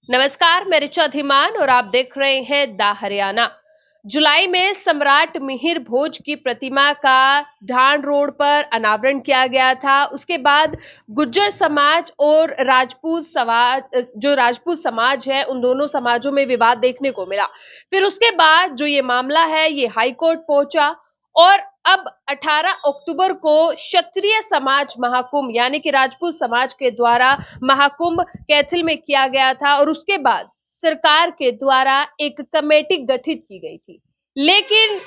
नमस्कार, मैं ऋचा धीमान और आप देख रहे हैं दा हरियाणा। जुलाई में सम्राट मिहिर भोज की प्रतिमा का ढांड रोड पर अनावरण किया गया था। उसके बाद गुज्जर समाज और राजपूत समाज है, उन दोनों समाजों में विवाद देखने को मिला। फिर उसके बाद जो ये मामला है, ये हाई कोर्ट पहुंचा और अब 18 अक्टूबर को क्षत्रिय समाज महाकुंभ यानी कि राजपूत समाज के द्वारा महाकुंभ कैथल में किया गया था और उसके बाद सरकार के द्वारा एक कमेटी गठित की गई थी। लेकिन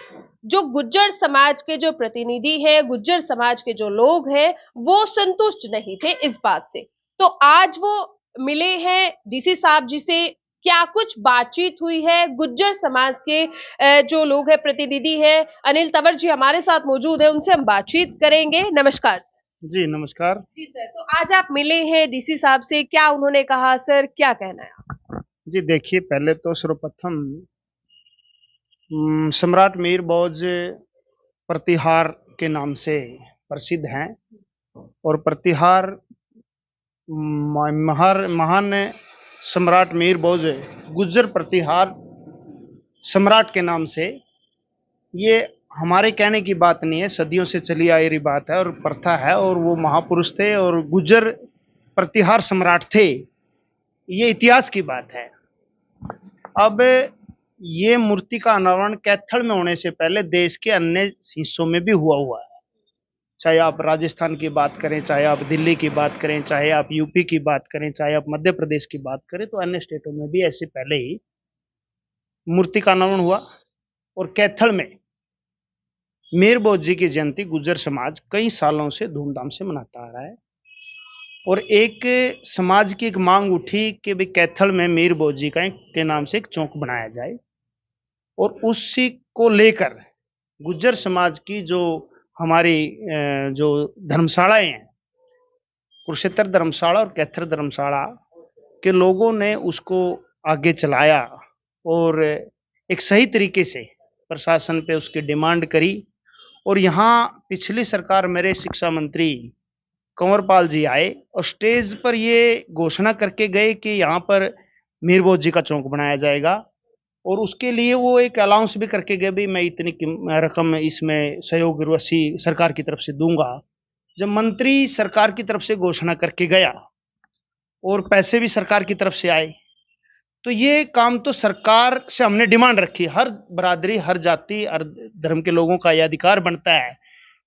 जो गुज्जर समाज के जो प्रतिनिधि हैं, गुज्जर समाज के जो लोग हैं, वो संतुष्ट नहीं थे इस बात से। तो आज वो मिले हैं डीसी साहब जी से। क्या कुछ बातचीत हुई है गुज्जर समाज के जो लोग हैं, प्रतिनिधि हैं, अनिल तंवर जी हमारे साथ मौजूद है, उनसे हम बातचीत करेंगे। नमस्कार। जी नमस्कार। जी सर, तो आज आप मिले हैं डीसी साहब से, क्या उन्होंने कहा सर, क्या कहना है? जी देखिए, पहले तो सर्वप्रथम सम्राट मीर भोज प्रतिहार के नाम से प्रसिद्ध हैं और प्रतिहार महान सम्राट मीर भोज गुज्जर प्रतिहार सम्राट के नाम से, ये हमारे कहने की बात नहीं है, सदियों से चली आ रही बात है और प्रथा है और वो महापुरुष थे और गुज्जर प्रतिहार सम्राट थे, ये इतिहास की बात है। अब ये मूर्ति का अनावरण कैथल में होने से पहले देश के अन्य हिस्सों में भी हुआ है। चाहे आप राजस्थान की बात करें, चाहे आप दिल्ली की बात करें, चाहे आप यूपी की बात करें, चाहे आप मध्य प्रदेश की बात करें, तो अन्य स्टेटों में भी ऐसे पहले ही मूर्ति का अनावरण हुआ। और कैथल में मीर भोज जी की जयंती गुज्जर समाज कई सालों से धूमधाम से मनाता आ रहा है और एक समाज की एक मांग उठी कि भाई कैथल में मीर भोज जी के नाम से एक चौक बनाया जाए और उसी को लेकर गुज्जर समाज की जो हमारी जो धर्मशालाएं हैं, कुरुक्षेत्र धर्मशाला और कैथल धर्मशाला के लोगों ने उसको आगे चलाया और एक सही तरीके से प्रशासन पे उसकी डिमांड करी। और यहाँ पिछली सरकार मेरे शिक्षा मंत्री कंवरपाल जी आए और स्टेज पर ये घोषणा करके गए कि यहाँ पर मीर भोज जी का चौक बनाया जाएगा और उसके लिए वो एक अलाउंस भी करके गए, भी मैं इतनी रकम इसमें सहयोग राशि सरकार की तरफ से दूंगा। जब मंत्री सरकार की तरफ से घोषणा करके गया और पैसे भी सरकार की तरफ से आए, तो ये काम तो सरकार से हमने डिमांड रखी। हर बरादरी, हर जाति, हर धर्म के लोगों का यह अधिकार बनता है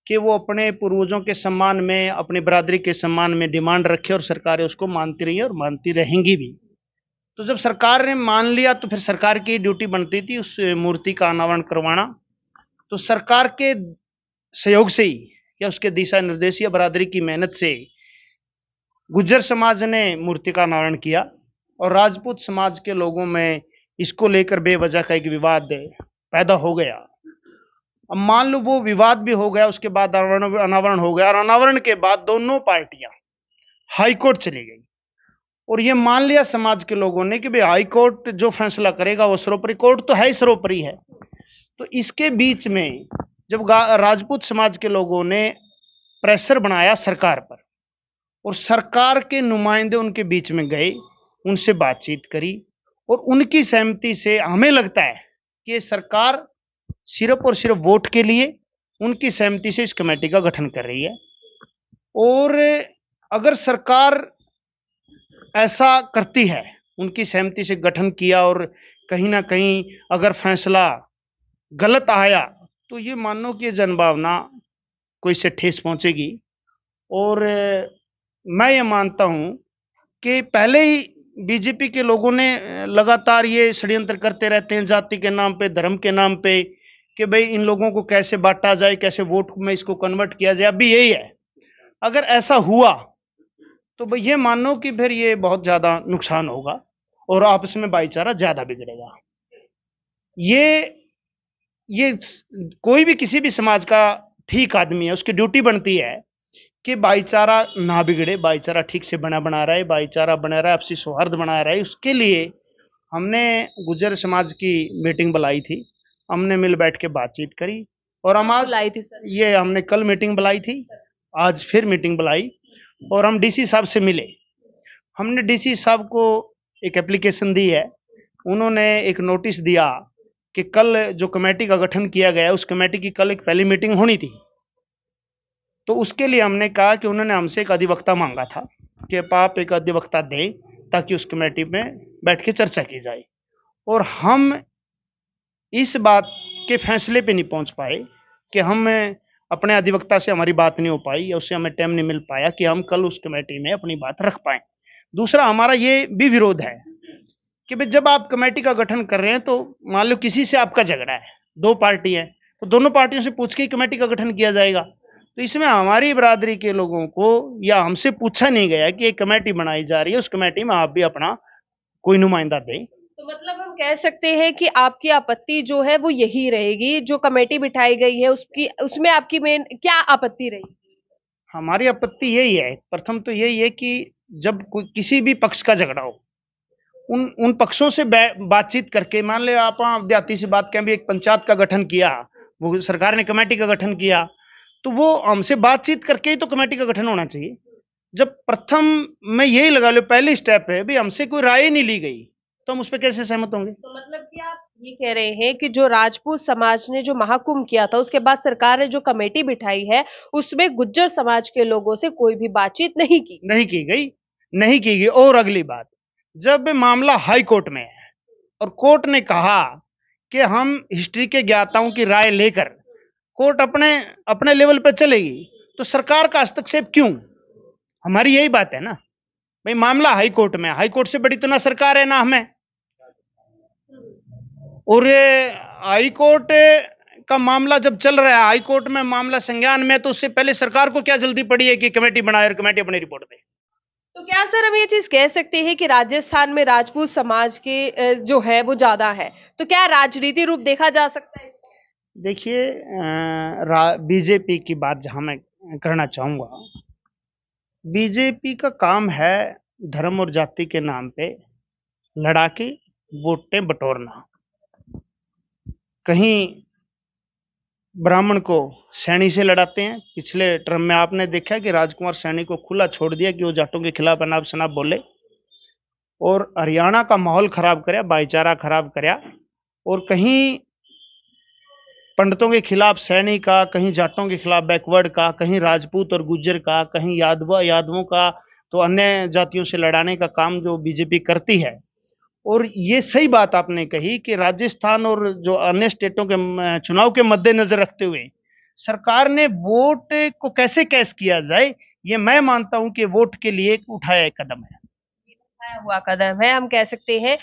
कि वो अपने पूर्वजों के सम्मान में, अपनी बरादरी के सम्मान में डिमांड रखे और सरकारें उसको मानती रही और मानती रहेंगी भी। तो जब सरकार ने मान लिया तो फिर सरकार की ड्यूटी बनती थी उस मूर्ति का अनावरण करवाना। तो सरकार के सहयोग से ही या उसके दिशा निर्देश या बरादरी की मेहनत से गुज्जर समाज ने मूर्ति का अनावरण किया और राजपूत समाज के लोगों में इसको लेकर बेवजह का एक विवाद पैदा हो गया। अब मान लो वो विवाद भी हो गया, उसके बाद अनावरण हो गया और अनावरण के बाद दोनों पार्टियां हाई कोर्ट चली गई और ये मान लिया समाज के लोगों ने कि भाई हाई कोर्ट जो फैसला करेगा वो सर्वोपरि, कोर्ट तो है ही सर्वोपरि है। तो इसके बीच में जब राजपूत समाज के लोगों ने प्रेशर बनाया सरकार पर और सरकार के नुमाइंदे उनके बीच में गए, उनसे बातचीत करी और उनकी सहमति से हमें लगता है कि सरकार सिर्फ और सिर्फ वोट के लिए उनकी सहमति से इस कमेटी का गठन कर रही है। और अगर सरकार ऐसा करती है, उनकी सहमति से गठन किया और कहीं ना कहीं अगर फैसला गलत आया तो ये मानो कि जनभावना कोई से ठेस पहुंचेगी। और मैं ये मानता हूं कि पहले ही बीजेपी के लोगों ने लगातार ये षड्यंत्र करते रहते हैं जाति के नाम पे, धर्म के नाम पे, कि भाई इन लोगों को कैसे बांटा जाए, कैसे वोट में इसको कन्वर्ट किया जाए। अभी यही है, अगर ऐसा हुआ तो भाई ये मानो कि फिर ये बहुत ज्यादा नुकसान होगा और आपस में भाईचारा ज्यादा बिगड़ेगा। ये कोई भी किसी भी समाज का ठीक आदमी है, उसकी ड्यूटी बनती है कि भाईचारा ना बिगड़े, भाईचारा ठीक से बना रहे, भाईचारा बना रहे, आपसी सौहार्द बना रहे। उसके लिए हमने गुज्जर समाज की मीटिंग बुलाई थी, हमने मिल बैठ के बातचीत करी और हम आज ये हमने कल मीटिंग बुलाई थी, आज फिर मीटिंग बुलाई और हम डीसी साहब से मिले। हमने डीसी साहब को एक एप्लीकेशन दी है, उन्होंने एक नोटिस दिया कि कल जो कमेटी का गठन किया गया उस कमेटी की कल एक पहली मीटिंग होनी थी। तो उसके लिए हमने कहा कि उन्होंने हमसे एक अधिवक्ता मांगा था कि आप एक अधिवक्ता दें ताकि उस कमेटी में बैठ के चर्चा की जाए। और हम इस बात के फैसले पे नहीं पहुंच पाए कि हम अपने अधिवक्ता से हमारी बात नहीं हो पाई या उससे हमें टाइम नहीं मिल पाया कि हम कल उस कमेटी में अपनी बात रख पाए। दूसरा, हमारा ये भी विरोध है कि भाई जब आप कमेटी का गठन कर रहे हैं तो मान लो किसी से आपका झगड़ा है, दो पार्टी है, तो दोनों पार्टियों से पूछ के ही कमेटी का गठन किया जाएगा। तो इसमें हमारी बिरादरी के लोगों को या हमसे पूछा नहीं गया कि एक कमेटी बनाई जा रही है, उस कमेटी में आप भी अपना कोई नुमाइंदा दें। तो मतलब हम कह सकते हैं कि आपकी आपत्ति जो है वो यही रहेगी, जो कमेटी बिठाई गई है उसकी, उसमें आपकी मेन क्या आपत्ति रहेगी? हमारी आपत्ति यही है, प्रथम तो यही है कि जब कोई किसी भी पक्ष का झगड़ा हो, उन पक्षों से बातचीत करके, मान ले आप देहाती से बात करें, भी एक पंचायत का गठन किया, वो सरकार ने कमेटी का गठन किया, तो वो हमसे बातचीत करके ही तो कमेटी का गठन होना चाहिए। जब प्रथम में यही लगा लो पहली स्टेप है, भी हमसे कोई राय नहीं ली गई, तो हम उस पर कैसे सहमत होंगे? तो मतलब कि आप ये कह रहे हैं कि जो राजपूत समाज ने जो महाकुंभ किया था, उसके बाद सरकार ने जो कमेटी बिठाई है, उसमें गुज्जर समाज के लोगों से कोई भी बातचीत नहीं की गई। और अगली बात, जब मामला हाई कोर्ट में है और कोर्ट ने कहा कि हम हिस्ट्री के ज्ञाताओं की राय लेकर कोर्ट अपने अपने लेवल पे चलेगी, तो सरकार का हस्तक्षेप क्यों? हमारी यही बात है ना भाई, मामला हाई कोर्ट में, हाई कोर्ट से बड़ी तो ना सरकार है ना हमें। और हाई कोर्ट का मामला जब चल रहा है, हाई कोर्ट में मामला संज्ञान में, तो उससे पहले सरकार को क्या जल्दी पड़ी है कि कमेटी बनाए और कमेटी अपनी रिपोर्ट दे? तो क्या सर हम ये चीज कह सकते हैं कि राजस्थान में राजपूत समाज के जो है वो ज्यादा है, तो क्या राजनीति रूप देखा जा सकता है? देखिए, बीजेपी की बात जहां मैं करना चाहूंगा, बीजेपी का काम है धर्म और जाति के नाम पे लड़ा के वोटें बटोरना। कहीं ब्राह्मण को सैनी से लड़ाते हैं, पिछले टर्म में आपने देखा कि राजकुमार सैनी को खुला छोड़ दिया कि वो जाटों के खिलाफ अनाप शनाप बोले, और हरियाणा का माहौल खराब करया, भाईचारा खराब करया, और कहीं पंडितों के खिलाफ सैनी का, कहीं जाटों के खिलाफ बैकवर्ड का, कहीं राजपूत और गुज्जर का, कहीं यादवों का, तो अन्य जातियों से लड़ाने का काम जो बीजेपी करती है। और ये सही बात आपने कही कि राजस्थान और जो अन्य स्टेटों के चुनाव के मद्देनजर रखते हुए सरकार ने वोट को कैसे कैश किया जाए, ये मैं मानता हूं कि वोट के लिए उठाया एक कदम है, उठाया हुआ कदम है, हम कह सकते हैं।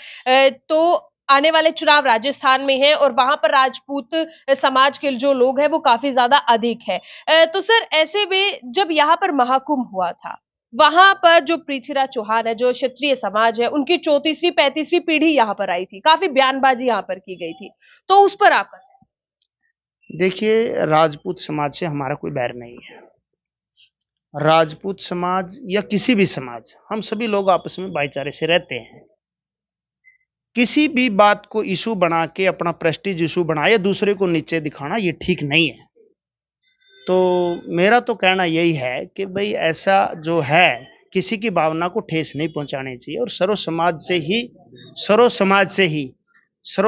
तो आने वाले चुनाव राजस्थान में है और वहां पर राजपूत समाज के जो लोग हैं वो काफी ज्यादा अधिक है। तो सर ऐसे में जब यहाँ पर महाकुंभ हुआ था, वहां पर जो पृथ्वीराज चौहान है, जो क्षत्रिय समाज है, उनकी 34वीं 35वीं पीढ़ी यहाँ पर आई थी, काफी बयानबाजी यहाँ पर की गई थी, तो उस पर आपका? देखिए, राजपूत समाज से हमारा कोई बैर नहीं है। राजपूत समाज या किसी भी समाज, हम सभी लोग आपस में भाईचारे से रहते हैं। किसी भी बात को इशू बना के अपना प्रेस्टीज इशू बनाए या दूसरे को नीचे दिखाना, ये ठीक नहीं है। तो मेरा तो कहना यही है कि भाई ऐसा जो है, किसी की भावना को ठेस नहीं पहुंचानी चाहिए, और सर्व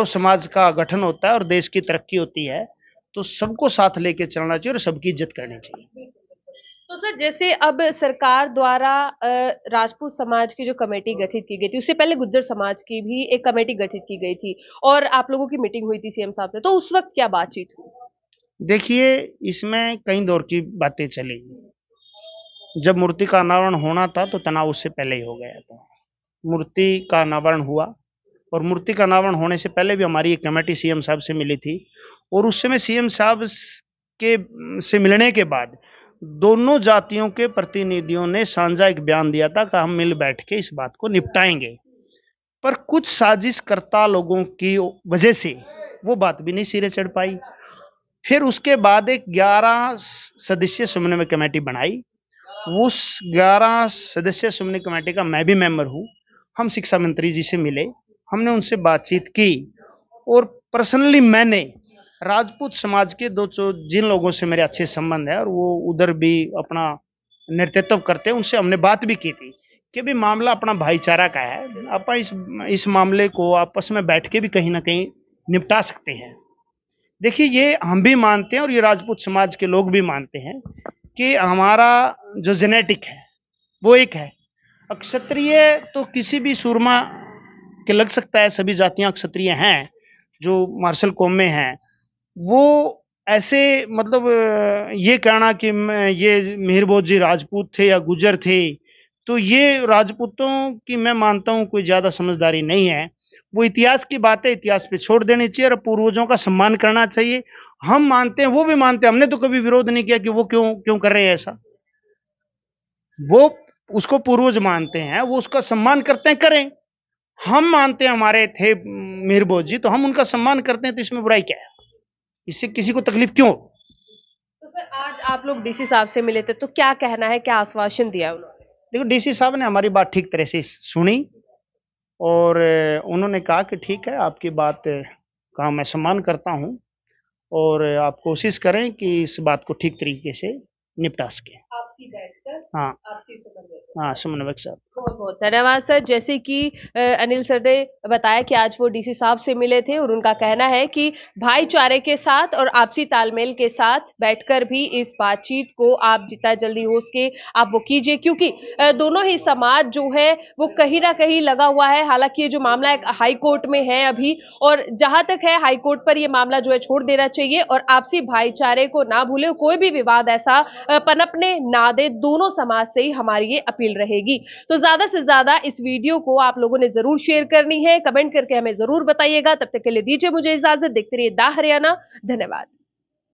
समाज का गठन होता है और देश की तरक्की होती है, तो सबको साथ लेके चलना चाहिए और सबकी इज्जत करनी चाहिए। तो सर जैसे अब सरकार द्वारा राजपूत समाज की जो कमेटी गठित की गई थी, उससे पहले गुज्जर समाज की भी एक कमेटी गठित की गई थी और आप लोगों की मीटिंग हुई थी सीएम साहब से, तो उस वक्त क्या बातचीत हुई? देखिए, इसमें कई दौर की बातें चली। जब मूर्ति का अनावरण होना था तो तनाव उससे पहले ही हो गया था। मूर्ति का अनावरण हुआ, और मूर्ति का अनावरण होने से पहले भी हमारी एक कमेटी सीएम साहब से मिली थी, और उस समय सीएम साहब के से मिलने के बाद दोनों जातियों के प्रतिनिधियों ने साझा एक बयान दिया था कि हम मिल बैठ के इस बात को निपटाएंगे। पर कुछ साजिशकर्ता लोगों की वजह से वो बात भी नहीं सिरे चढ़ पाई। फिर उसके बाद एक 11 सदस्यीय समन्वय कमेटी बनाई। उस 11 सदस्यीय समन्वय कमेटी का मैं भी मेंबर हूं। हम शिक्षा मंत्री जी से मिले, हमने उनसे बातचीत की, और पर्सनली मैंने राजपूत समाज के जिन लोगों से मेरे अच्छे संबंध है और वो उधर भी अपना नेतृत्व करते हैं, उनसे हमने बात भी की थी कि भी मामला अपना भाईचारा का है, अपन इस मामले को आपस में बैठ के भी कहीं ना कहीं निपटा सकते हैं। देखिए, ये हम भी मानते हैं और ये राजपूत समाज के लोग भी मानते हैं कि हमारा जो जेनेटिक है वो एक है। क्षत्रिय तो किसी भी सूरमा के लग सकता है, सभी जातियां क्षत्रिय हैं जो मार्शल कौम में हैं। वो ऐसे मतलब ये कहना कि ये मिहिर भोज जी राजपूत थे या गुजर थे, तो ये राजपूतों की मैं मानता हूं कोई ज्यादा समझदारी नहीं है। वो इतिहास की बातें इतिहास पे छोड़ देनी चाहिए और पूर्वजों का सम्मान करना चाहिए। हम मानते हैं, वो भी मानते हैं, हमने तो कभी विरोध नहीं किया कि वो क्यों क्यों कर रहे हैं ऐसा। वो उसको पूर्वज मानते हैं, वो उसका सम्मान करते हैं, करें। हम मानते हैं हमारे थे मिहिर भोज जी, तो हम उनका सम्मान करते हैं, तो इसमें बुराई क्या है? इससे किसी को तकलीफ क्यों? तो सर, आज आप लोग डीसी साहब से मिले थे, तो क्या कहना है, क्या आश्वासन दिया उन्होंने? देखो, डीसी साहब ने हमारी बात ठीक तरह से सुनी और उन्होंने कहा कि ठीक है, आपकी बात का मैं सम्मान करता हूं और आप कोशिश करें कि इस बात को ठीक तरीके से निपटा सके। आपसी बैठकर हाँ, आपसी समन्वय। हाँ, समन्वय के साथ। बहुत बहुत धन्यवाद सर। जैसे कि अनिल सर ने बताया कि आज वो डीसी साहब से मिले थे और उनका कहना है कि भाईचारे के साथ और आपसी तालमेल के साथ बैठकर भी इस बातचीत को आप जितना जल्दी हो सके आप वो कीजिए, क्योंकि दोनों ही समाज जो है वो कहीं ना कहीं लगा हुआ है। हालांकि ये जो मामला है हाई कोर्ट में है अभी, और जहां तक है हाई कोर्ट पर ये मामला जो है छोड़ देना चाहिए और आपसी भाईचारे को ना भूले। कोई भी विवाद ऐसा पनपने ना दे, दोनों समाज से ही हमारी ये अपील रहेगी। तो ज्यादा से ज्यादा इस वीडियो को आप लोगों ने जरूर शेयर करनी है, कमेंट करके हमें जरूर बताइएगा। तब तक के लिए दीजिए मुझे इजाजत। देखते रहिए दा हरियाणा। धन्यवाद।